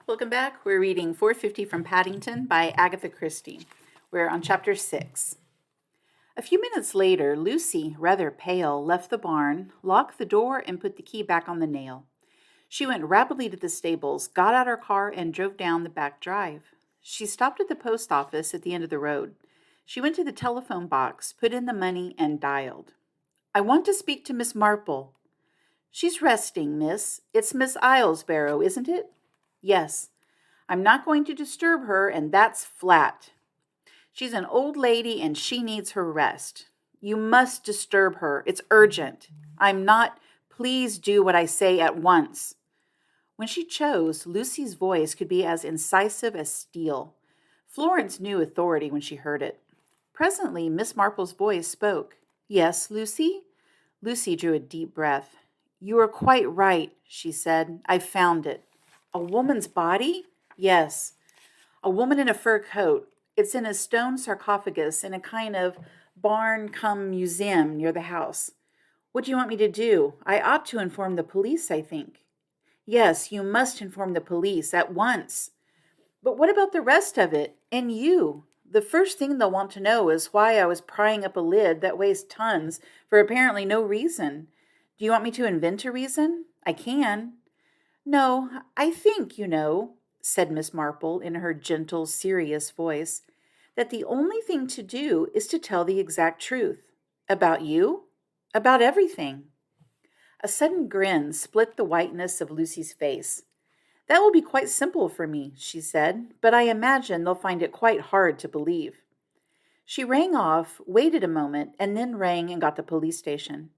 Welcome back. We're reading 450 from Paddington by Agatha Christie. We're on chapter 6. A few minutes later, Lucy, rather pale, left the barn, locked the door, and put the key back on the nail. She went rapidly to the stables, got out her car, and drove down the back drive. She stopped at the post office at the end of the road. She went to the telephone box, put in the money, and dialed. "I want to speak to Miss Marple." "She's resting, miss. It's Miss Islesborough, isn't it?" "Yes. I'm not going to disturb her, and that's flat. She's an old lady, and she needs her rest. You must disturb her. It's urgent. I'm not. Please do what I say at once." When she chose, Lucy's voice could be as incisive as steel. Florence knew authority when she heard it. Presently, Miss Marple's voice spoke. "Yes, Lucy?" Lucy drew a deep breath. "You are quite right," she said. "I've found it." "A woman's body?" "Yes. A woman in a fur coat. It's in a stone sarcophagus in a kind of barn-cum-museum near the house. What do you want me to do? I ought to inform the police, I think." "Yes, you must inform the police at once." "But what about the rest of it? And you? The first thing they'll want to know is why I was prying up a lid that weighs tons for apparently no reason. Do you want me to invent a reason? I can." "No, I think, said Miss Marple in her gentle, serious voice, "that the only thing to do is to tell the exact truth. About you? About everything." A sudden grin split the whiteness of Lucy's face. "That will be quite simple for me," she said, "but I imagine they'll find it quite hard to believe." She rang off, waited a moment, and then rang and got the police station.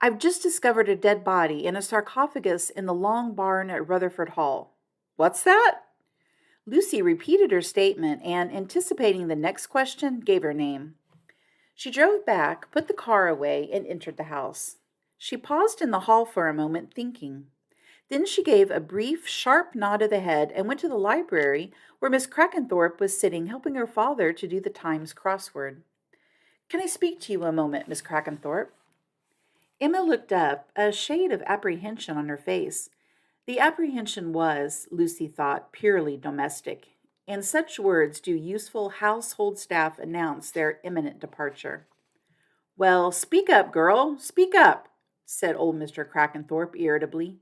"I've just discovered a dead body in a sarcophagus in the long barn at Rutherford Hall." "What's that?" Lucy repeated her statement and, anticipating the next question, gave her name. She drove back, put the car away, and entered the house. She paused in the hall for a moment, thinking. Then she gave a brief, sharp nod of the head and went to the library, where Miss Crackenthorpe was sitting helping her father to do the Times crossword. "Can I speak to you a moment, Miss Crackenthorpe?" Emma looked up, a shade of apprehension on her face. The apprehension was, Lucy thought, purely domestic. In such words do useful household staff announce their imminent departure. "Well, speak up, girl, speak up," said old Mr. Crackenthorpe irritably.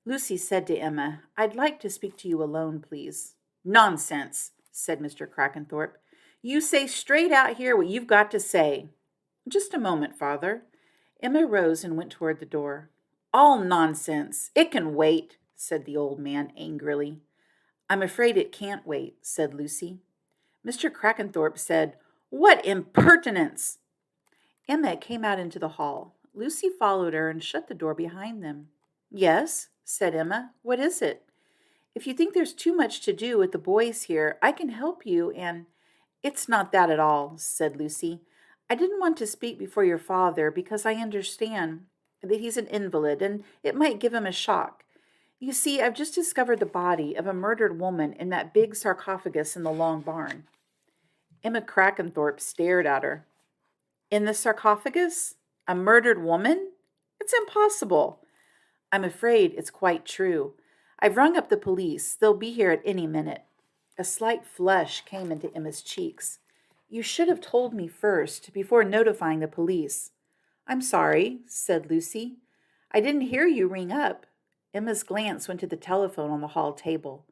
Lucy said to Emma, "I'd like to speak to you alone, please." "Nonsense," said Mr. Crackenthorpe. "You say straight out here what you've got to say." "Just a moment, father." Emma rose and went toward the door. "All nonsense. It can wait," said the old man angrily. "I'm afraid it can't wait," said Lucy. Mr. Crackenthorpe said, "What impertinence!" Emma came out into the hall. Lucy followed her and shut the door behind them. "Yes," said Emma. "What is it? If you think there's too much to do with the boys here, I can help you and—" "It's not that at all," said Lucy. "I didn't want to speak before your father because I understand that he's an invalid and it might give him a shock. You see, I've just discovered the body of a murdered woman in that big sarcophagus in the long barn." Emma Crackenthorpe stared at her. "In the sarcophagus? A murdered woman? It's impossible." "I'm afraid it's quite true. I've rung up the police. They'll be here at any minute." A slight flush came into Emma's cheeks. "You should have told me first, before notifying the police." "I'm sorry," said Lucy. "I didn't hear you ring up." Emma's glance went to the telephone on the hall table.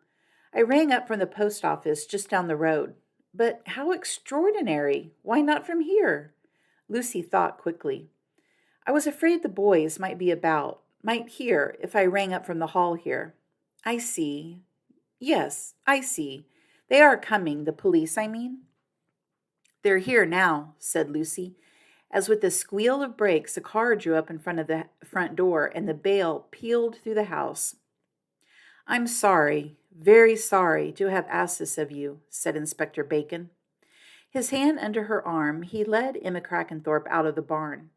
"I rang up from the post office just down the road." "But how extraordinary! Why not from here?" Lucy thought quickly. "I was afraid the boys might be about, might hear, if I rang up from the hall here." "I see. Yes, I see. They are coming, the police, I mean." "They're here now," said Lucy, as with a squeal of brakes a car drew up in front of the front door and the bail peeled through the house. "I'm sorry, very sorry to have asked this of you," said Inspector Bacon. His hand under her arm, he led Emma Crackenthorpe out of the barn.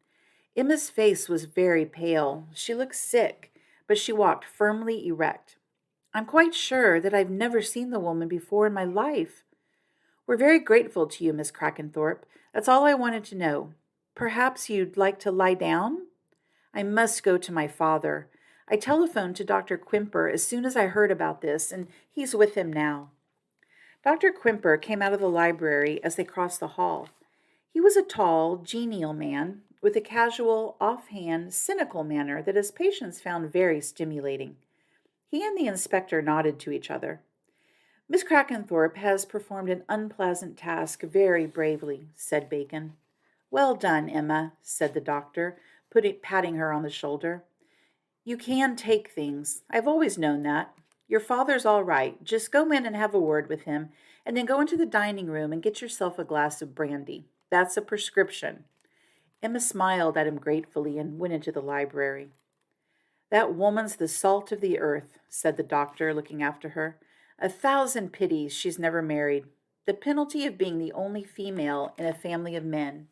Emma's face was very pale. She looked sick, but she walked firmly erect. "I'm quite sure that I've never seen the woman before in my life." "We're very grateful to you, Miss Crackenthorpe. That's all I wanted to know. Perhaps you'd like to lie down?" "I must go to my father. I telephoned to Dr. Quimper as soon as I heard about this, and he's with him now." Dr. Quimper came out of the library as they crossed the hall. He was a tall, genial man with a casual, offhand, cynical manner that his patients found very stimulating. He and the inspector nodded to each other. "Miss Crackenthorpe has performed an unpleasant task very bravely," said Bacon. "Well done, Emma," said the doctor, patting her on the shoulder. "You can take things. I've always known that. Your father's all right. Just go in and have a word with him, and then go into the dining room and get yourself a glass of brandy. That's a prescription." Emma smiled at him gratefully and went into the library. "That woman's the salt of the earth," said the doctor, looking after her. "A thousand pities she's never married. The penalty of being the only female in a family of men.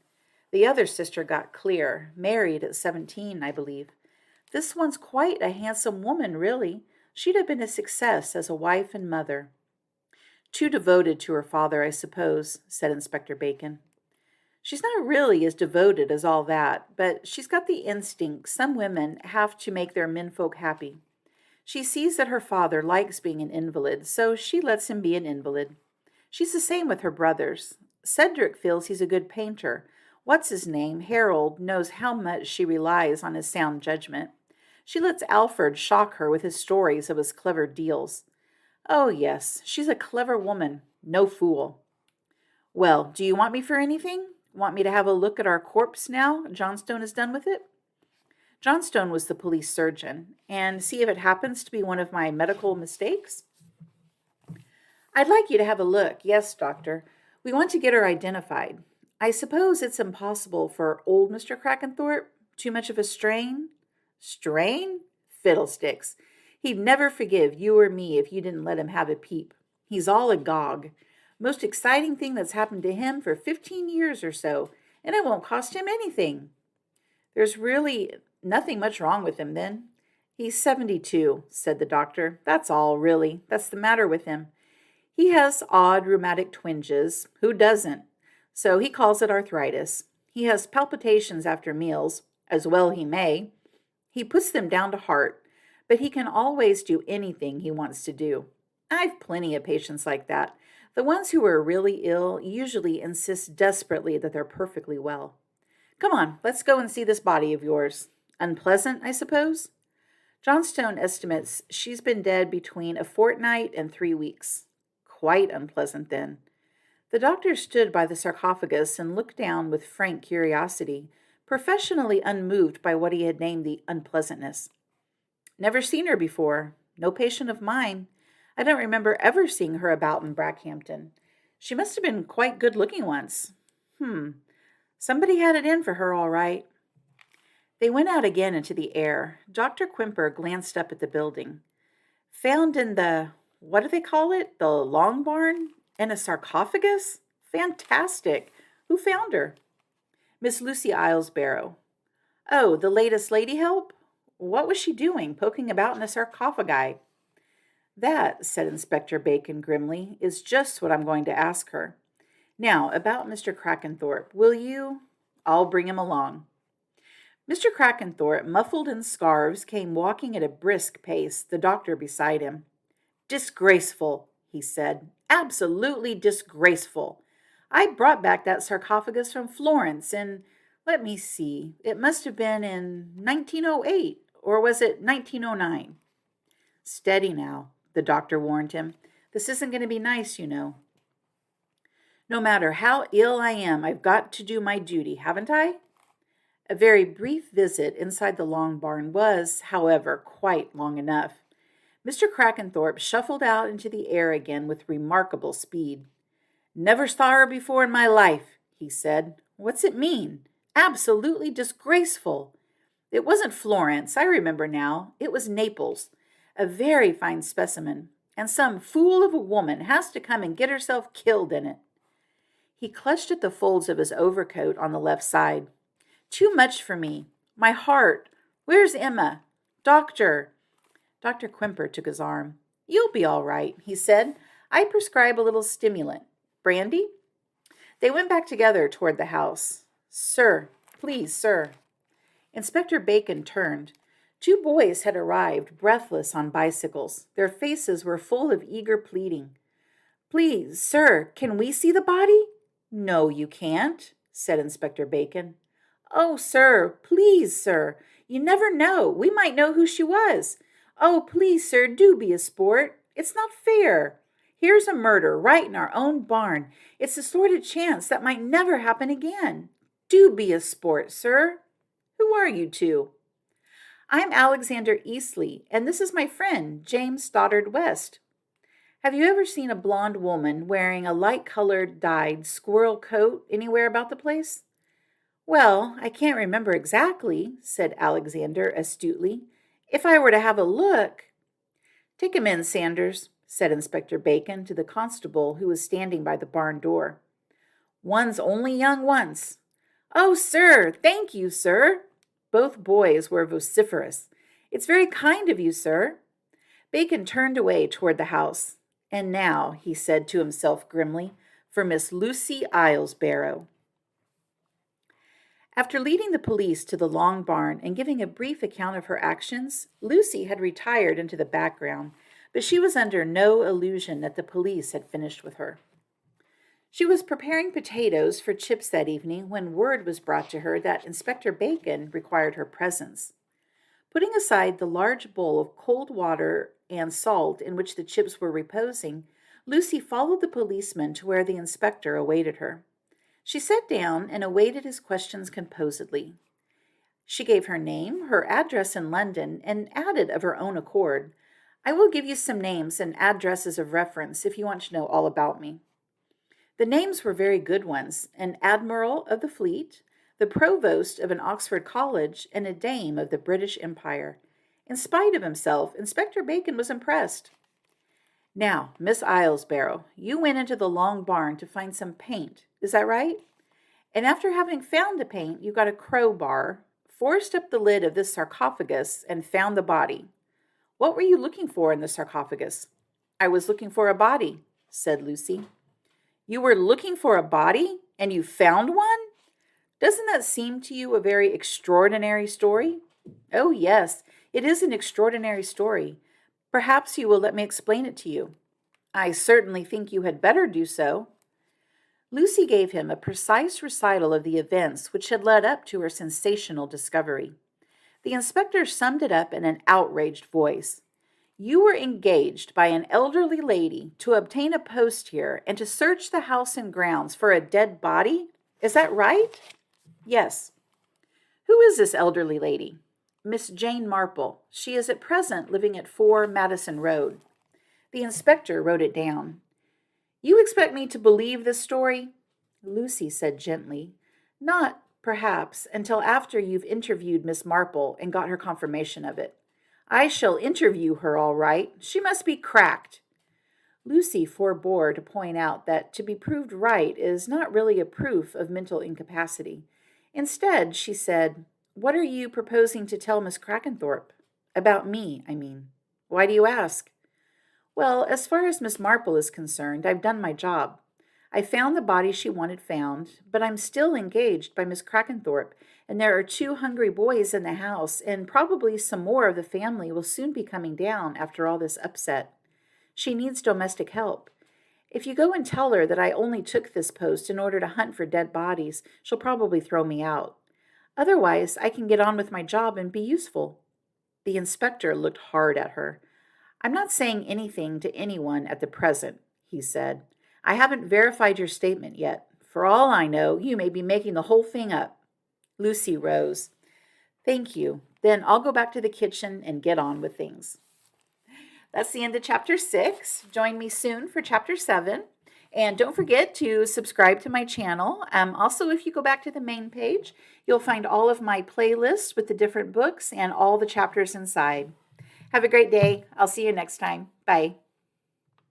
The other sister got clear, married at 17, I believe. This one's quite a handsome woman, really. She'd have been a success as a wife and mother." "Too devoted to her father, I suppose," said Inspector Bacon. "She's not really as devoted as all that, but she's got the instinct some women have to make their menfolk happy. She sees that her father likes being an invalid, so she lets him be an invalid. She's the same with her brothers. Cedric feels he's a good painter. What's-his-name, Harold, knows how much she relies on his sound judgment. She lets Alfred shock her with his stories of his clever deals. Oh, yes, she's a clever woman, no fool. Well, do you want me for anything? Want me to have a look at our corpse now Johnstone is done with it?" Johnstone was the police surgeon, and see if it happens to be one of my medical mistakes? "I'd like you to have a look, yes, doctor. We want to get her identified. I suppose it's impossible for old Mr. Crackenthorpe? Too much of a strain?" "Strain? Fiddlesticks. He'd never forgive you or me if you didn't let him have a peep. He's all agog. Most exciting thing that's happened to him for 15 years or so, and it won't cost him anything." "There's really nothing much wrong with him, then?" "He's 72, said the doctor. "That's all, really, that's the matter with him. He has odd rheumatic twinges. Who doesn't? So he calls it arthritis. He has palpitations after meals, as well he may. He puts them down to heart, but he can always do anything he wants to do. I've plenty of patients like that. The ones who are really ill usually insist desperately that they're perfectly well. Come on, let's go and see this body of yours. Unpleasant, I suppose?" "Johnstone estimates she's been dead between a fortnight and 3 weeks. "Quite unpleasant, then." The doctor stood by the sarcophagus and looked down with frank curiosity, professionally unmoved by what he had named the unpleasantness. "Never seen her before. No patient of mine. I don't remember ever seeing her about in Brackhampton. She must have been quite good-looking once. Somebody had it in for her, all right." They went out again into the air. Dr. Quimper glanced up at the building. "Found in the, what do they call it? The long barn? In a sarcophagus? Fantastic. Who found her?" "Miss Lucy Islesbarrow." "Oh, the latest lady help? What was she doing, poking about in a sarcophagi?" "That," said Inspector Bacon grimly, "is just what I'm going to ask her. Now, about Mr. Crackenthorpe, will you—" "I'll bring him along." Mr. Crackenthorpe, muffled in scarves, came walking at a brisk pace, the doctor beside him. "Disgraceful," he said. "Absolutely disgraceful. I brought back that sarcophagus from Florence in, let me see, it must have been in 1908, or was it 1909? "Steady now," the doctor warned him. "This isn't going to be nice, you know." "No matter how ill I am, I've got to do my duty, haven't I?" A very brief visit inside the long barn was, however, quite long enough. Mr. Crackenthorpe shuffled out into the air again with remarkable speed. "Never saw her before in my life," he said. "What's it mean? Absolutely disgraceful. It wasn't Florence, I remember now. It was Naples. A very fine specimen. And some fool of a woman has to come and get herself killed in it." He clutched at the folds of his overcoat on the left side. "Too much for me. My heart. Where's Emma? Doctor." Dr. Quimper took his arm. "You'll be all right," he said. "I prescribe a little stimulant. Brandy?" They went back together toward the house. "Sir, please, sir." Inspector Bacon turned. 2 boys had arrived, breathless, on bicycles. Their faces were full of eager pleading. "Please, sir, can we see the body?" "No, you can't," said Inspector Bacon. "Oh, sir, please, sir. You never know. We might know who she was. Oh, please, sir, do be a sport. It's not fair. Here's a murder right in our own barn. It's the sort of chance that might never happen again. Do be a sport, sir." "Who are you two?" "I'm Alexander Eastley, and this is my friend, James Stoddard West." "Have you ever seen a blonde woman wearing a light-colored, dyed squirrel coat anywhere about the place?" "Well, I can't remember exactly," said Alexander astutely. "If I were to have a look—" "Take him in, Sanders," said Inspector Bacon to the constable who was standing by the barn door. "One's only young once." "Oh, sir, thank you, sir." Both boys were vociferous. "It's very kind of you, sir." Bacon turned away toward the house. "And now," he said to himself grimly, "for Miss Lucy Islesbarrow." After leading the police to the long barn and giving a brief account of her actions, Lucy had retired into the background, but she was under no illusion that the police had finished with her. She was preparing potatoes for chips that evening when word was brought to her that Inspector Bacon required her presence. Putting aside the large bowl of cold water and salt in which the chips were reposing, Lucy followed the policeman to where the inspector awaited her. She sat down and awaited his questions composedly. She gave her name, her address in London, and added of her own accord, "I will give you some names and addresses of reference if you want to know all about me." The names were very good ones: an admiral of the fleet, the provost of an Oxford college, and a dame of the British Empire. In spite of himself, Inspector Bacon was impressed. "Now, Miss Islesbarrow, you went into the long barn to find some paint. Is that right? And after having found the paint, you got a crowbar, forced up the lid of this sarcophagus, and found the body. What were you looking for in the sarcophagus?" "I was looking for a body," said Lucy. "You were looking for a body, and you found one? Doesn't that seem to you a very extraordinary story?" "Oh, yes, it is an extraordinary story. Perhaps you will let me explain it to you." "I certainly think you had better do so." Lucy gave him a precise recital of the events which had led up to her sensational discovery. The inspector summed it up in an outraged voice. "You were engaged by an elderly lady to obtain a post here and to search the house and grounds for a dead body? Is that right?" "Yes." "Who is this elderly lady?" "Miss Jane Marple. She is at present living at 4 Madison Road." The inspector wrote it down. "You expect me to believe this story?" Lucy said gently, "Not, perhaps, until after you've interviewed Miss Marple and got her confirmation of it." "I shall interview her, all right. She must be cracked." Lucy forbore to point out that to be proved right is not really a proof of mental incapacity. Instead, she said, "What are you proposing to tell Miss Crackenthorpe? About me, I mean." "Why do you ask?" "Well, as far as Miss Marple is concerned, I've done my job. I found the body she wanted found, but I'm still engaged by Miss Crackenthorpe, and there are 2 hungry boys in the house, and probably some more of the family will soon be coming down after all this upset. She needs domestic help. If you go and tell her that I only took this post in order to hunt for dead bodies, she'll probably throw me out. Otherwise, I can get on with my job and be useful." The inspector looked hard at her. "I'm not saying anything to anyone at the present," he said. "I haven't verified your statement yet. For all I know, you may be making the whole thing up." Lucy rose. "Thank you. Then I'll go back to the kitchen and get on with things." That's the end of Chapter 6. Join me soon for Chapter 7. And don't forget to subscribe to my channel. Also, if you go back to the main page, you'll find all of my playlists with the different books and all the chapters inside. Have a great day. I'll see you next time. Bye.